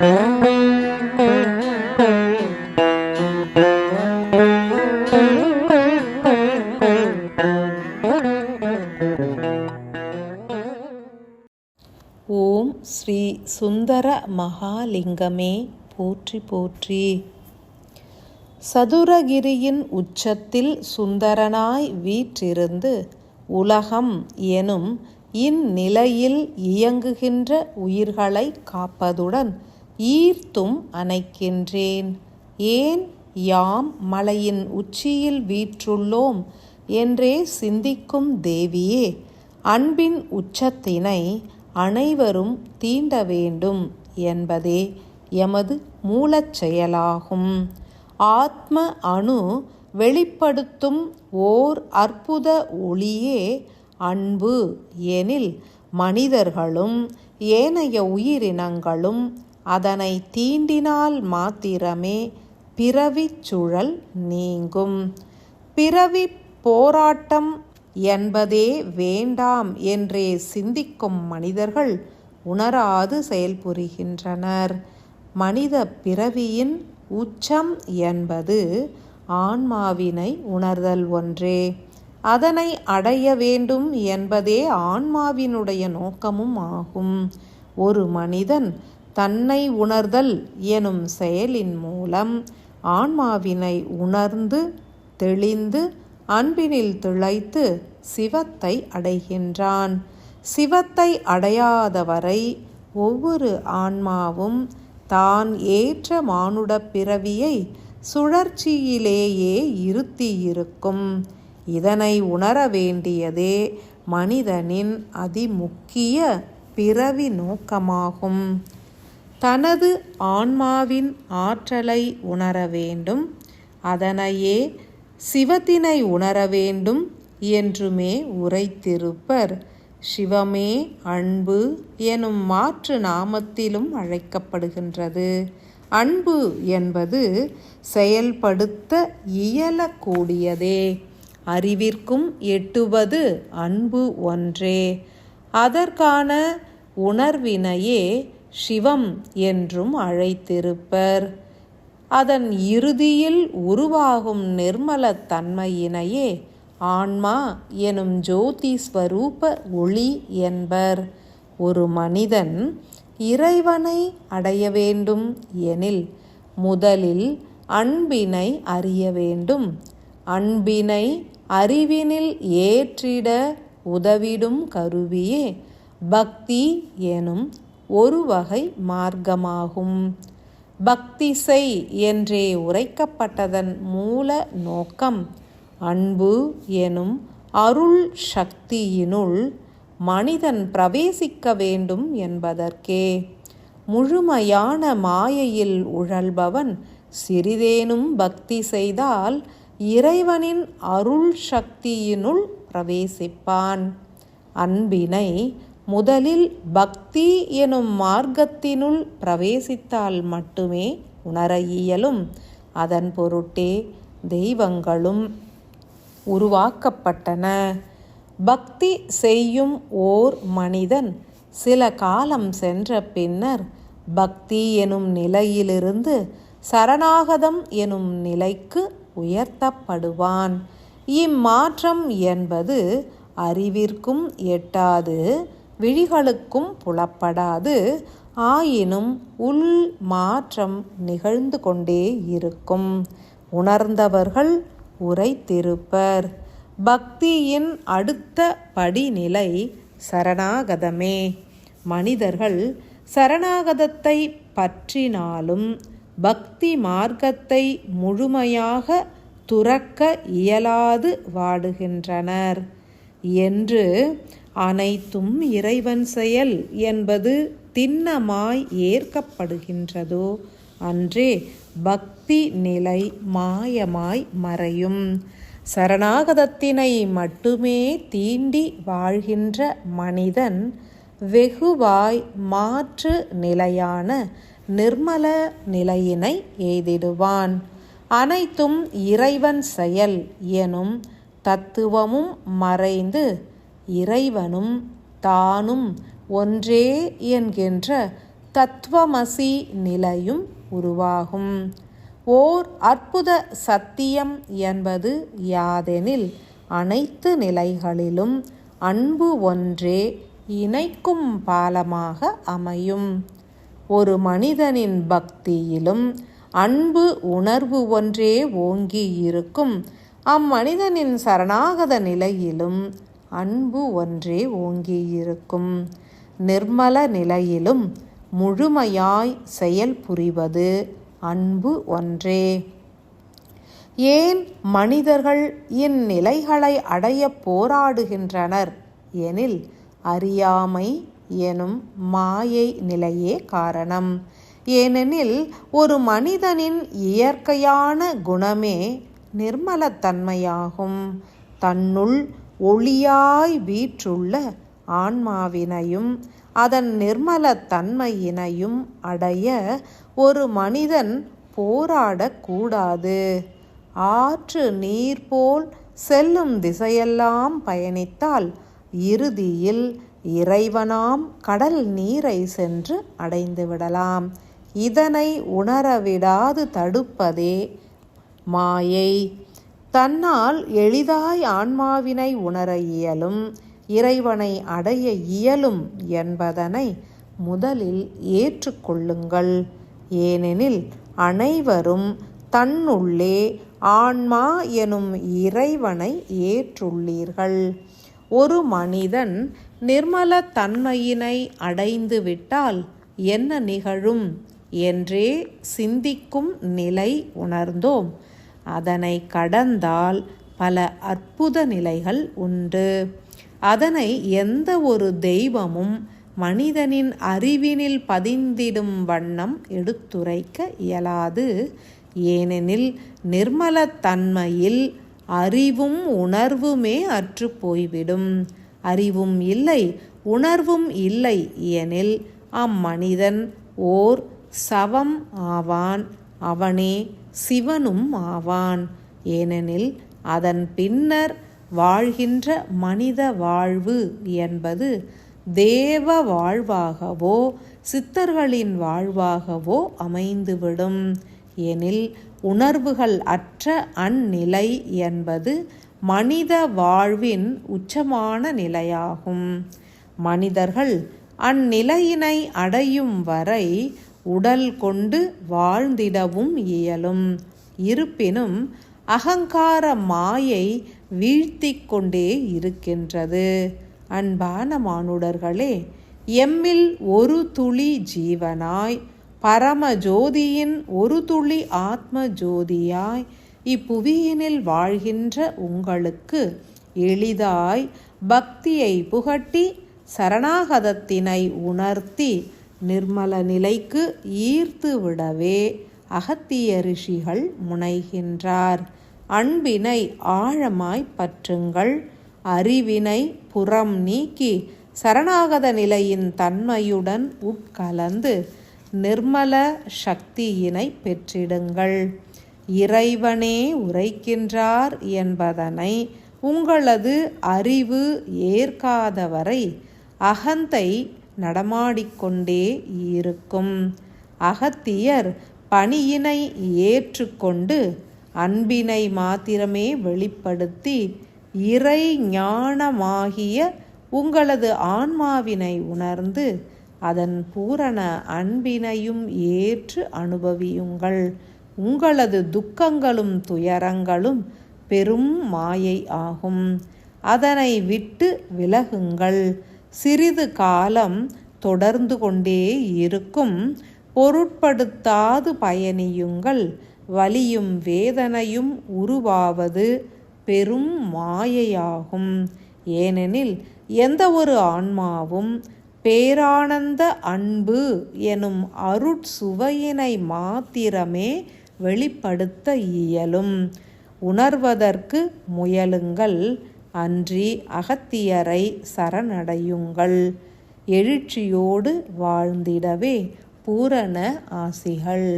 ஓம் ஸ்ரீ சுந்தர மகாலிங்கமே போற்றி போற்றி. சதுரகிரியின் உச்சத்தில் சுந்தரனாய் வீற்றிருந்து உலகம் எனும் இந்நிலையில் இயங்குகின்ற உயிர்களை காப்பதுடன் ஈர்த்தும் அணைக்கின்றேன். ஏன் யாம் மலையின் உச்சியில் வீற்றுள்ளோம் என்றே சிந்திக்கும் தேவியே, அன்பின் உச்சத்தினை அனைவரும் தீண்ட வேண்டும் என்பதே எமது மூலச் செயலாகும். ஆத்ம அணு வெளிப்படுத்தும் ஓர் அற்புத ஒளியே அன்பு எனில் மனிதர்களும் ஏனைய உயிரினங்களும் அதனை தீண்டினால் மாத்திரமே பிறவிச் சுழல் நீங்கும். பிறவி போராட்டம் என்பதே வேண்டாம் என்றே சிந்திக்கும் மனிதர்கள் உணராது செயல்புரிகின்றனர். மனித பிறவியின் உச்சம் என்பது ஆன்மாவினை உணர்தல் ஒன்றே. அதனை அடைய வேண்டும் என்பதே ஆன்மாவினுடைய நோக்கமும் ஆகும். ஒரு மனிதன் தன்னை உணர்தல் எனும் செயலின் மூலம் ஆன்மாவினை உணர்ந்து தெளிந்து அன்பினில் திளைத்து சிவத்தை அடைகின்றான். சிவத்தை அடையாதவரை ஒவ்வொரு ஆன்மாவும் தான் ஏற்ற மானுட பிறவியை சுழற்சியிலேயே இருத்தியிருக்கும். இதனை உணர வேண்டியதே மனிதனின் அதிமுக்கிய பிறவி நோக்கமாகும். தனது ஆன்மாவின் ஆற்றலை உணர வேண்டும், அதனையே சிவத்தினை உணர வேண்டும் என்றுமே உரைத்திருப்பர். சிவமே அன்பு எனும் மாற்று நாமத்திலும் அழைக்கப்படுகின்றது. அன்பு என்பது செயல்படுத்த இயலக்கூடியதே. அறிவிற்கும் எட்டுவது அன்பு ஒன்றே. அதற்கான உணர்வினையே சிவம் என்றும் அழைத்திருப்பர். அதன் இறுதியில் உருவாகும் நிர்மல தன்மையினையே ஆன்மா எனும் ஜோதி ஸ்வரூப ஒளி என்பர். ஒரு மனிதன் இறைவனை அடைய வேண்டும் எனில் முதலில் அன்பினை அறிய வேண்டும். அன்பினை அறிவினில் ஏற்றிட உதவிடும் கருவியே பக்தி எனும் ஒரு வகை மார்க்கமாகும். பக்தி செய் என்றே உரைக்கப்பட்டதன் மூல நோக்கம் அன்பு எனும் அருள் சக்தியினுள் மனிதன் பிரவேசிக்க வேண்டும் என்பதற்கே. முழுமையான மாயையில் உழல்பவன் சிறிதேனும் பக்தி செய்தால் இறைவனின் அருள் சக்தியினுள் பிரவேசிப்பான். அன்பினை முதலில் பக்தி எனும் மார்க்கத்தினுள் பிரவேசித்தால் மட்டுமே உணர இயலும். அதன் பொருட்டே தெய்வங்களும் உருவாக்கப்பட்டன. பக்தி செய்யும் ஓர் மனிதன் சில காலம் சென்ற பின்னர் பக்தி எனும் நிலையிலிருந்து சரணாகதம் எனும் நிலைக்கு உயர்த்தப்படுவான். இம்மாற்றம் என்பது அறிவிற்கும் எட்டாது, விழிகளுக்கும் புலப்படாது. ஆயினும் உள் மாற்றம் நிகழ்ந்து கொண்டே இருக்கும். உணர்ந்தவர்கள் உரைத்திருப்பர். பக்தியின் அடுத்த படிநிலை சரணாகதமே. மனிதர்கள் சரணாகதத்தை பற்றினாலும் பக்தி மார்க்கத்தை முழுமையாக துறக்க இயலாது வாடுகின்றனர். என்று அனைத்தும் இறைவன் செயல் என்பது திண்ணமாய் ஏற்கப்படுகின்றதோ அன்றே பக்தி நிலை மாயமாய் மறையும். சரணாகதத்தினை மட்டுமே தீண்டி வாழ்கின்ற மனிதன் வெகுவாய் மாற்று நிலையான நிர்மல நிலையினை எய்திடுவான். அனைத்தும் இறைவன் செயல் எனும் தத்துவமும் மறைந்து இறைவனும் தானும் ஒன்றே என்கின்ற தத்துவமசி நிலையும் உருவாகும். ஓர் அற்புத சத்தியம் என்பது யாதெனில், அனைத்து நிலைகளிலும் அன்பு ஒன்றே இணைக்கும் பாலமாக அமையும். ஒரு மனிதனின் பக்தியிலும் அன்பு உணர்வு ஒன்றே ஓங்கி இருக்கும். அம்மனிதனின் சரணாகத நிலையிலும் அன்பு ஒன்றே ஓங்கியிருக்கும். நிர்மல நிலையிலும் முழுமையாய் செயல் புரிவது அன்பு ஒன்றே. ஏன் மனிதர்கள் இந்நிலைகளை அடைய போராடுகின்றனர் எனில், அறியாமை எனும் மாயை நிலையே காரணம். ஏனெனில், ஒரு மனிதனின் இயற்கையான குணமே நிர்மலத்தன்மையாகும். தன்னுள் ஒளியாய் வீற்றுள்ள ஆன்மாவினையும் அதன் நிர்மலத்தன்மையினையும் அடைய ஒரு மனிதன் போராடக்கூடாது. ஆற்று நீர் போல் செல்லும் திசையெல்லாம் பயணித்தால் இறுதியில் இறைவனாம் கடல் நீரை சென்று அடைந்துவிடலாம். இதனை உணரவிடாது தடுப்பதே மாயை. தன்னால் எளிதாய் ஆன்மாவினை உணர இயலும், இறைவனை அடைய இயலும் என்பதனை முதலில் ஏற்றுக்கொள்ளுங்கள். ஏனெனில், அனைவரும் தன்னுள்ளே ஆன்மா எனும் இறைவனை ஏற்றுள்ளீர்கள். ஒரு மனிதன் நிர்மல தன்மையினை அடைந்து விட்டால் என்ன நிகழும் என்றே சிந்திக்கும் நிலை உணர்ந்தோம். அதனை கடந்தால் பல அற்புத நிலைகள் உண்டு. அதனை எந்த ஒரு தெய்வமும் மனிதனின் அறிவினில் பதிந்திடும் வண்ணம் எடுத்துரைக்க இயலாது. ஏனெனில், நிர்மலத்தன்மையில் அறிவும் உணர்வுமே அற்று போய்விடும். அறிவும் இல்லை, உணர்வும் இல்லை எனில் அம்மனிதன் ஓர் சவம் ஆவான். அவனே சிவனும் ஆவான். ஏனெனில், அதன் பின்னர் வாழ்கின்ற மனித வாழ்வு என்பது தேவ வாழ்வாகவோ சித்தர்களின் வாழ்வாகவோ அமைந்துவிடும். எனில், உணர்வுகள் அற்ற அந்நிலை என்பது மனித வாழ்வின் உச்சமான நிலையாகும். மனிதர்கள் அந்நிலையினை அடையும் வரை உடல் கொண்டு வாழ்ந்திடவும் இயலும். இருப்பினும் அகங்கார மாயை வீழ்த்தி கொண்டே இருக்கின்றது. அன்பான மானுடர்களே, எம்மில் ஒரு துளி ஜீவனாய் பரமஜோதியின் ஒரு துளி ஆத்ம ஜோதியாய் இப்புவியினில் வாழ்கின்ற உங்களுக்கு எளிதாய் பக்தியை புகட்டி சரணாகதத்தினை உணர்த்தி நிர்மல நிலைக்கு ஈர்த்து விடவே அகத்திய ரிஷிகள் முனைகின்றார். அன்பினை ஆழமாய் பற்றுங்கள். அறிவினை புறம் நீக்கி சரணாகத நிலையின் தன்மையுடன் உட்கலந்து நிர்மல சக்தியினை பெற்றிடுங்கள். இறைவனே உரைக்கின்றார் என்பதனை உங்களது அறிவு ஏற்காதவரை அகந்தை நடமாடிக்கொண்டே இருக்கும். அகத்தியர் பணியினை ஏற்றுக்கொண்டு அன்பினை மாத்திரமே வெளிப்படுத்தி இறை ஞானமாகிய உங்களது ஆன்மாவினை உணர்ந்து அதன் பூரண அன்பினையும் ஏற்று அனுபவியுங்கள். உங்களது துக்கங்களும் துயரங்களும் பெரும் மாயை ஆகும். அதனை விட்டு விலகுங்கள். சிறிது காலம் தொடர்ந்து கொண்டே இருக்கும். பொருட்படுத்தாது பயணியுங்கள். வலியும் வேதனையும் உருவாவது பெரும் மாயையாகும். ஏனெனில், எந்த ஒரு ஆன்மாவும் பேரானந்த அன்பு எனும் அருட்சுவையினை மாத்திரமே வெளிப்படுத்த இயலும். உணர்வதற்கு முயலுங்கள். அன்றி அகத்தியரை சரணடையுங்கள். எழுச்சியோடு வாழ்ந்திடவே பூரண ஆசிகள்.